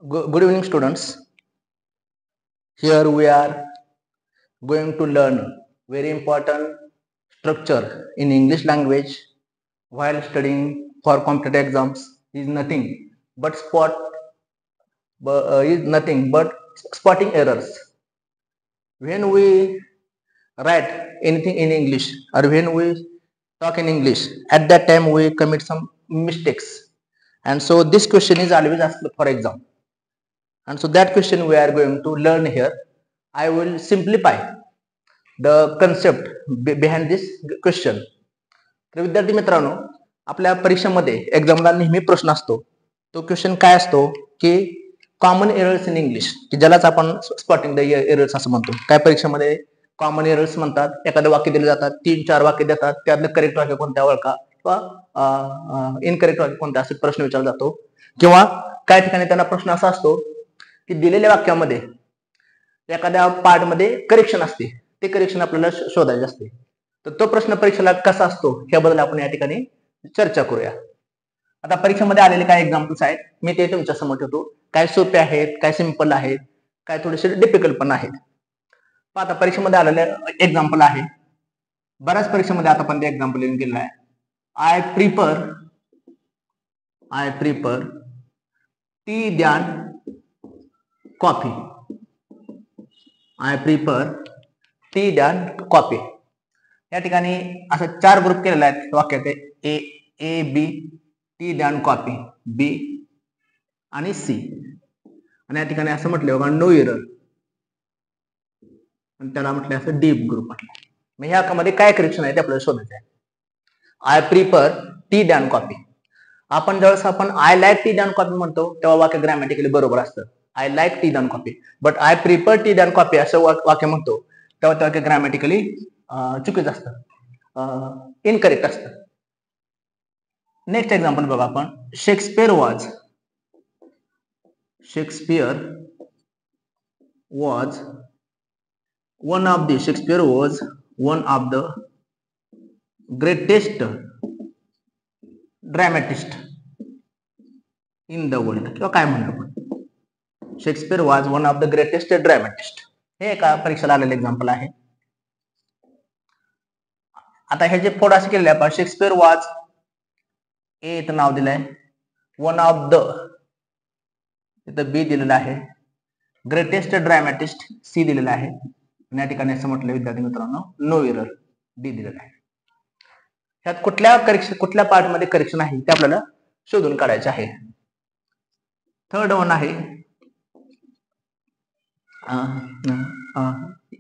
Good evening, students. Here we are going to learn very important structure in English language while studying for competitive exams is nothing but spotting errors. When we write anything in English or when we talk in English, at that time we commit some mistakes, and so this question is always asked for exam. And so that question we are going to learn here. I will simplify the concept behind this question. तर विद्यार्थी मित्रांनो, आपल्या परीक्षेमध्ये एक्झामला नेहमी प्रश्न असतो. तो question काय असतो की कॉमन एरर्स इन इंग्लिश, की ज्यालाच आपण स्पॉटिंग द एरर्स असं म्हणतो. काय परीक्षेमध्ये कॉमन एरर्स म्हणतात. एखादं वाक्य दिले जातात, 3-4 वाक्य देतात, त्यातलं करेक्ट वाक्य कोणत्या ओळखा किंवा इनकरेक्ट वाक्य कोणता असे प्रश्न विचारला जातो. किंवा काही ठिकाणी त्यांना प्रश्न असा असतो की दिलेल्या वाक्यामध्ये एखाद्या पार्ट मध्ये करेक्शन असते, ते करेक्शन आपल्याला शोधायचे असते. तर तो प्रश्न परीक्षेला कसा असतो याबद्दल आपण या ठिकाणी चर्चा करूया. आता परीक्षेमध्ये आलेले काय एक्झाम्पल्स आहेत, मी ते तुमच्या समोर ठेवतो. काय सोपे आहेत, काय सिंपल आहेत, काय थोडेसे डिफिकल्ट पण आहेत. आता परीक्षेमध्ये आलेले एक्झाम्पल आहे. बऱ्याच परीक्षेमध्ये आता पण ते एक्झाम्पल येऊन गेलेलं आहे. I prefer tea than coffee. I prefer tea than coffee. या ठिकाणी असं 4 ग्रुप केलेले आहेत वाक्यात. A B, tea than coffee, B आणि सी. आणि या ठिकाणी असं म्हटलं बघा नो एरर, आणि त्याला म्हटलं असं डीप ग्रुप म्हटलं. मग ह्यामध्ये काय करेक्शन आहे ते आपल्याला शोधायचं आहे. I prefer tea than coffee. आपण ज्यावेळेस आपण I like tea than coffee म्हणतो तेव्हा वाक्य ग्रॅमॅटिकली बरोबर असतं. I like tea than coffee. But I prefer tea than coffee असं वाक्य म्हणतो तेव्हा ते वाक्य ग्रॅमॅटिकली चुकीचं असतं, इनकरेक्ट असतं. नेक्स्ट एक्झाम्पल बघा आपण. Shakespeare was one of the greatest dramatist in the world. किंवा काय म्हणतो आपण, Shakespeare was one of the greatest dramatist. हे एका परीक्षेला आलेलं एक्झाम्पल आहे. आता हे जे फोड असे केलेले आपण, शेक्सपियर वॉज ए इथं नाव दिलंय, वन ऑफ द इथं बी दिलेलं आहे, ग्रेटेस्ट ड्रॅमॅटिस्ट सी दिलेलं आहे. आणि या ठिकाणी असं म्हटलं विद्यार्थी मित्रांनो नो एरर डी दिलेलं आहे. ह्यात कुठल्या पार्ट मध्ये करेक्शन आहे ते आपल्याला शोधून काढायचे आहे. थर्ड वन आहे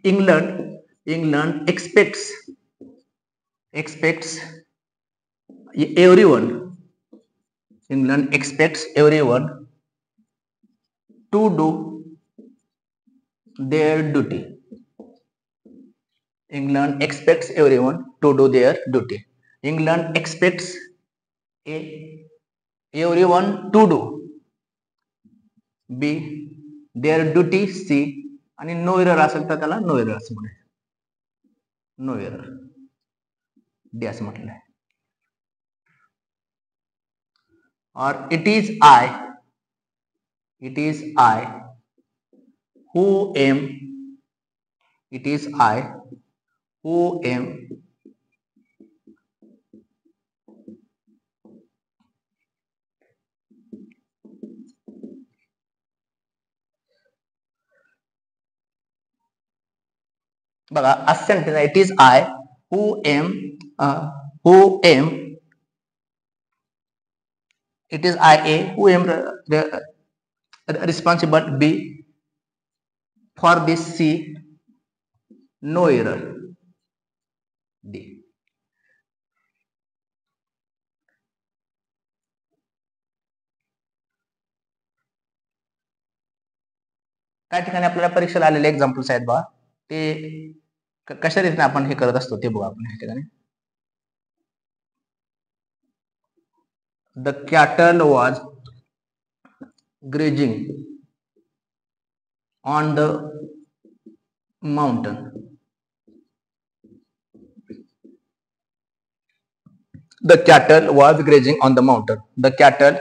England aspects everyone. England expects everyone to do their duty. England expects everyone to do their duty. England expects everyone to do B their duty C. आणि नो एरर असेल तर त्याला नो एरर असं म्हणायचं. No error D असं म्हटलं आहे. or it is I who am बघा असं सेंटेन्स आहे. It is I who am it is I A who am responsible. B for this C no error. D. काय ठिकाणी आपल्याला परीक्षेला आलेले एक्झाम्पल्स आहेत बघा, ते कशा रीतीने आपण हे करत असतो ते बघा आपण या ठिकाणी. The cattle was grazing on the mountain. The cattle was grazing on the mountain. The cattle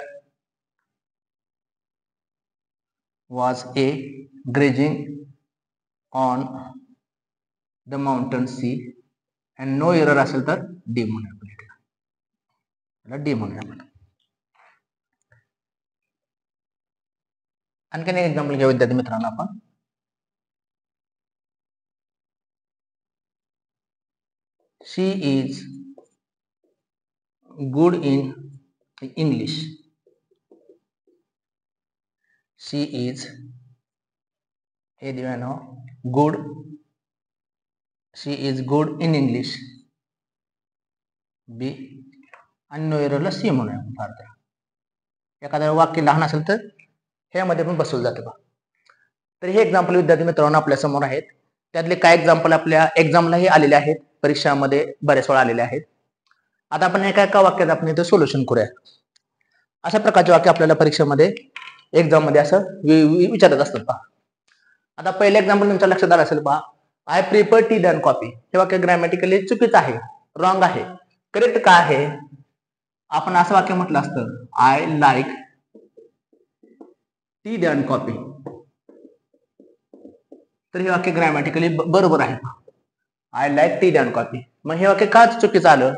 was a grazing on the mountain sea and no error असेल तर डी म्हणूया, डी म्हणूया आपण. आणखीन एक एक्झाम्पल घेऊ विद्यार्थी मित्रांनो आपण. She is good in English. She is हे दिव्या नाव good. She is good in English B आणि नो एररला सी म्हणूया फार. एखादं वाक्य लहान असेल तर ह्यामध्ये पण बसवलं जातं. तर हे एक्झाम्पल विद्यार्थी मित्रांनो आपल्या समोर आहेत. त्यातले काय एक्झाम्पल आपल्या एक्झामलाही आलेले आहेत, परीक्षामध्ये बरेच वेळा आलेले आहेत. आता आपण एका एका वाक्यात आपण इथं सोल्युशन करूया. अशा प्रकारचे वाक्य आपल्याला परीक्षेमध्ये एक्झाम मध्ये असं विचारत असतात पहा. आता पहिलं एक्झाम्पल तुमच्या लक्षात आलं असेल पहा. I prefer tea than coffee. हे वाक्य ग्रॅमॅटिकली चुकीचं आहे, रॉंग आहे. करेक्ट काय आहे? आपण असं वाक्य म्हटलं असतं I like tea than coffee. तर हे वाक्य ग्रॅमॅटिकली बरोबर आहे. I like tea than coffee. मग हे वाक्य का चुकीचं आलं?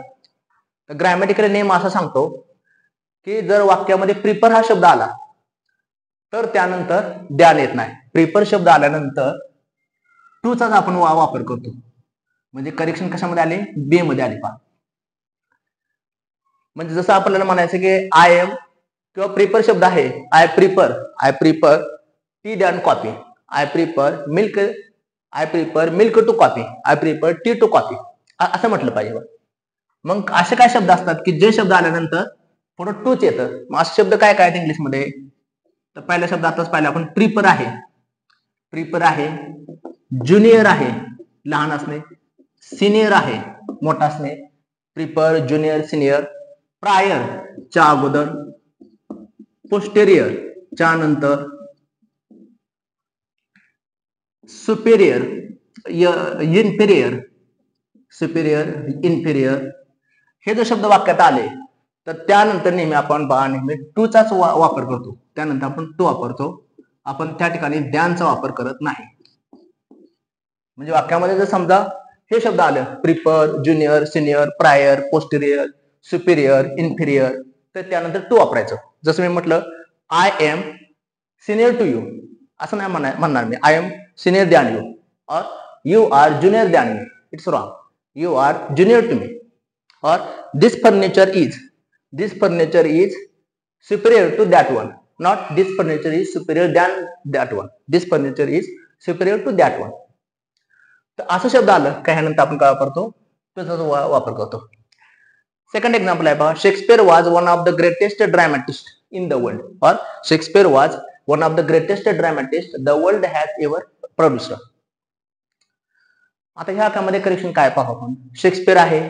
तर ग्रॅमॅटिकली नेम असं सांगतो की जर वाक्यामध्ये प्रिफर हा शब्द आला तर त्यानंतर द्यान येत नाही. प्रिफर शब्द आल्यानंतर टूचाच आपण वापर करतो. म्हणजे करेक्शन कशामध्ये आले? बी मध्ये आले पहा. म्हणजे जसं आपल्याला म्हणायचं की आय एम किंवा प्रिफर शब्द आहे I prefer tea than coffee. I prefer milk to coffee. I prefer tea to coffee असं म्हटलं पाहिजे. मग असे काय शब्द असतात की जे शब्द आल्यानंतर पुढे टूच येतं. मग असे शब्द काय काय आहेत इंग्लिशमध्ये? तर पहिला शब्द आताच पाहिला आपण प्रिफर आहे, ज्युनियर आहे लहान असणे, सिनियर आहे मोठा असणे. Prefer, junior, senior. प्रायर च्या अगोदर, पोस्टेरियर च्या नंतर, सुपेरियर, इन्फेरियर. हे जर शब्द वाक्यात आले तर त्यानंतर नेहमी आपण नेहमी टूचाच वापर करतो. त्यानंतर आपण टू वापरतो. आपण त्या ठिकाणी द्यानचा वापर करत नाही. म्हणजे वाक्यामध्ये जर समजा हे शब्द आलं prefer, junior, senior, prior, posterior, superior, inferior, तर त्यानंतर टू वापरायचं. जसं मी म्हटलं I am senior to you असं नाही म्हणणार मी. I am senior than you और you are junior than me. It's wrong. You are junior to me. और this furniture is superior to that one. Not this furniture is superior than that one. This furniture is superior to that one. तर असं शब्द आलं काय ह्यानंतर आपण काय वापरतो? त्याचा वापर करतो. सेकंड एक्झाम्पल आहे पहा. Shakespeare was one of the greatest dramatist in the world. और Shakespeare was one of the greatest dramatist the world has ever produced. आता ह्या वाक्यामध्ये करेक्शन काय पाहू आपण. शेक्सपियर आहे,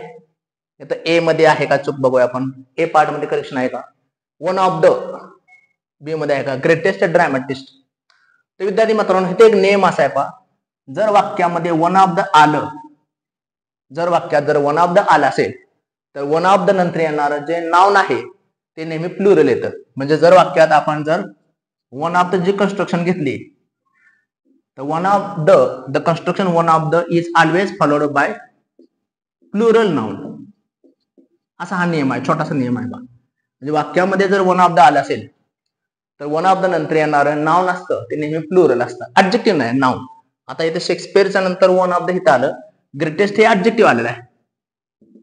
आता ए मध्ये आहे का चूक बघूया आपण. ए पार्ट मध्ये करेक्शन आहे का? वन ऑफ द बी मध्ये आहे का? ग्रेटेस्ट ड्रामॅटिस्ट. तर विद्यार्थी मित्रांनो इथे एक नेम असा आहे पहा. जर वाक्यामध्ये वन ऑफ द आलं, जर वाक्यात जर वन ऑफ द आलं असेल तर वन ऑफ द नंतर येणारं जे नाउन आहे ते नेहमी प्लुरल येतं. म्हणजे जर वाक्यात आपण जर वन ऑफ द जी कन्स्ट्रक्शन घेतली तर one of the construction one of the is always followed by plural noun. असा हा नियम आहे, छोटासा नियम आहे. म्हणजे वाक्यामध्ये जर वन ऑफ द आलं असेल तर वन ऑफ द नंतर येणारं नाउन असतं ते नेहमी प्लुरल असतं, ऍडजेक्टिव्ह नाही, नाउन. आता इथे शेक्सपियरच्या नंतर वन ऑफ द हिथं आलं, ग्रेटेस्ट हे ऍडजेक्टिव्ह आलेलं आहे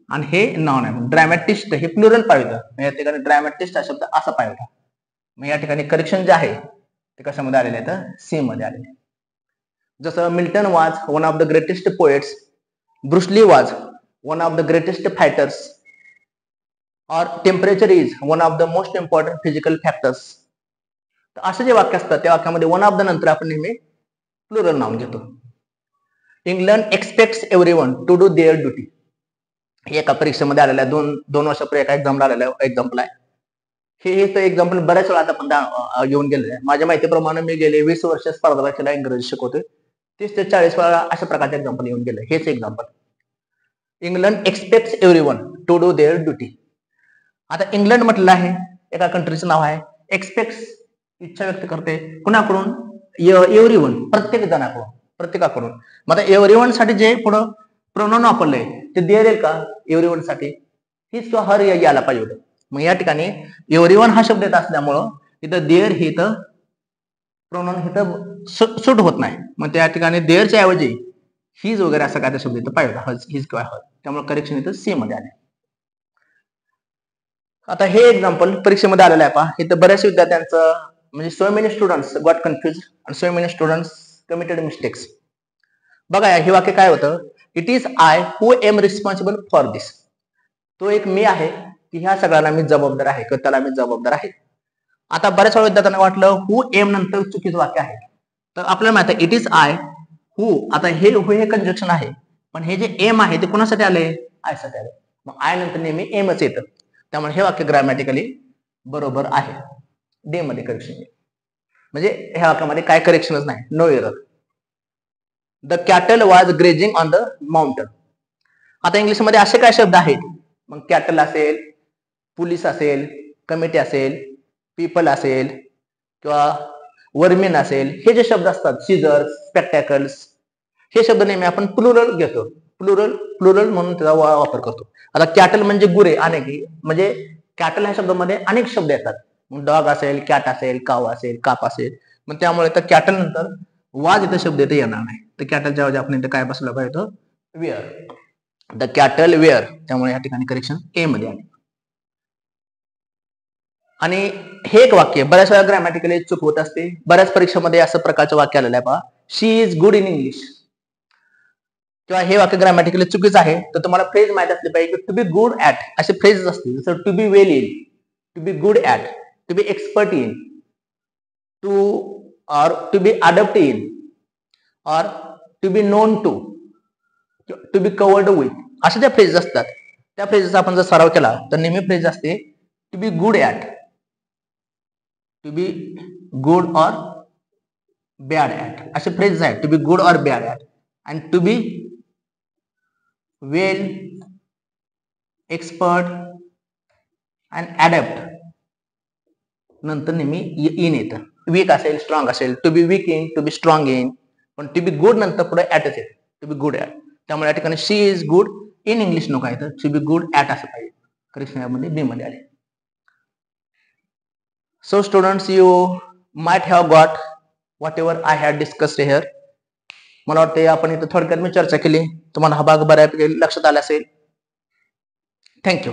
आणि हे नाउन आहे. ड्रॅमॅटिस्ट हे प्लुरल पाहिजे. या ठिकाणी ड्रॅमॅटिस्ट हा शब्द असा पाहिजे. मग या ठिकाणी करेक्शन जे आहे ते कशामध्ये आलेलं आहे तर सी मध्ये आलेले आहे. जसं Milton was one of the greatest poets, Bruce Lee was one of the greatest fighters, और temperature is one of the most important physical factors. तर असे जे वाक्य असतात त्या वाक्यामध्ये वन ऑफ द नंतर आपण नेहमी प्लुरल नाउन घेतो. England expects everyone to do their duty. हे एका परीक्षेमध्ये आलेलं आहे, दोन वर्षापूर्वी एका एक्झामला आलेलं एक्झाम्पल आहे. हे एक्झाम्पल बऱ्याच वेळा आता येऊन गेलेलं आहे. माझ्या माहितीप्रमाणे मी गेले 20 वर्ष स्पर्धा परीक्षेला इंग्रजी शिकवतोय. 30 ते 40 वेळा अशा प्रकारचे एक्झाम्पल येऊन गेले. हेच example. England expects everyone to do their duty. आता इंग्लंड म्हटलेलं आहे, एका कंट्रीचं नाव आहे. एक्सपेक्ट्स इच्छा व्यक्त करते कुणाकडून? एव्हरीवन प्रत्येकाकडून. मग आता एव्हरीवन साठी जे पुढं प्रोनाउन वापरलंय ते देअर येईल का एव्हरीवन साठी? हीच किंवा हर यायला पाहिजे होतं. मग या ठिकाणी एव्हरीवन हा शब्द येत असल्यामुळं इथं देअर हे इथं प्रोनाउन इथं सूट होत नाही. मग त्या ठिकाणी देअरच्या ऐवजी हीज वगैरे असा काय शब्द इथं पाहिजे होता, हीज किंवा हर. त्यामुळे करेक्शन इथं सी मध्ये आले. आता हे एक्झाम्पल परीक्षेमध्ये आलेलं आहे पहा. इथं बऱ्याच विद्यार्थ्यांचं म्हणजे so many students got confuse आणि so many students committed mistakes. बघा हे वाक्य काय होतं? It is I who am responsible for this. तो एक मी आहे की ह्या सगळ्याला मी जबाबदार आहे किंवा त्याला मी जबाबदार आहे. आता बऱ्याच वेळा विद्यार्थ्यांना वाटलं हू एम नंतर चुकीचं वाक्य आहे. तर आपल्याला माहिती आहे इट इज आय हू. आता हे कंजक्शन आहे, पण हे जे एम आहे ते कोणासाठी आले? आय साठी आले. मग आय नंतर नेहमी एमच येतं. त्यामुळे हे वाक्य ग्रॅमॅटिकली बरोबर आहे. डे मध्ये करेक्शन येईल. म्हणजे ह्या वाक्यामध्ये काय करेक्शनच नाही, no error. The cattle was grazing on the mountain. आता इंग्लिशमध्ये असे काय शब्द आहेत? मग कॅटल असेल, पुलिस असेल, कमिटी असेल, पीपल असेल किंवा वर्मिन असेल, हे जे शब्द असतात सीझर्स, स्पेक्टॅकल्स, हे शब्द नेहमी आपण प्लुरल घेतो. प्लुरल म्हणून त्याचा वापर करतो. आता कॅटल म्हणजे गुरे अनेक, म्हणजे कॅटल ह्या शब्दामध्ये अनेक शब्द येतात. डॉग असेल, कॅट असेल, काव असेल, काप असेल. मग त्यामुळे तर कॅटल नंतर वाज इथं शब्द इथे येणार नाही. तर कॅटलच्या ऐवजी आपण इथं काय बसलं पाहिजे? वेअर. The cattle were. त्यामुळे या ठिकाणी करेक्शन ए मध्ये आले. आणि हे एक वाक्य बऱ्याच वेळा ग्रॅमॅटिकली चूक होत असते. बऱ्याच परीक्षेमध्ये असं प्रकारचं वाक्य आलेलं आहे पहा, शी इज गुड इन इंग्लिश. किंवा हे वाक्य ग्रॅमॅटिकली चुकीचं आहे, तर तुम्हाला फ्रेज माहित असली पाहिजे की टू बी गुड ऍट असे फ्रेजेस असतील. जसं to be well in, to be good at, to be expert in, to be adept in, और to be known to, to be covered with, अशा ज्या फ्रेजेस असतात त्या फ्रेजेस आपण जर सराव केला तर नेहमी फ्रेज असते to be good at, to be good और बॅड ऍट, असे फ्रेजेस आहेत. टू बी गुड और bad at and to be well, expert and adept नंतर नेहमी इन येतं. वीक असेल, स्ट्रॉंग असेल, to be weak in, to be strong in, पण टू बी गुड नंतर पुढे ऍटच येतं, टू बी गुड ऍट. त्यामुळे या ठिकाणी शी इज गुड इन इंग्लिश नको आहे, तर टू बी गुड ऍट असं पाहिजे. करेक्शन यामध्ये बी मध्ये आले. So students, you might have got what ever I had discussed here. मला वाटते आपण इथं थोडक्यात मी चर्चा केली, तुम्हाला हा भाग बऱ्यापैकी लक्षात आला असेल. थँक्यू.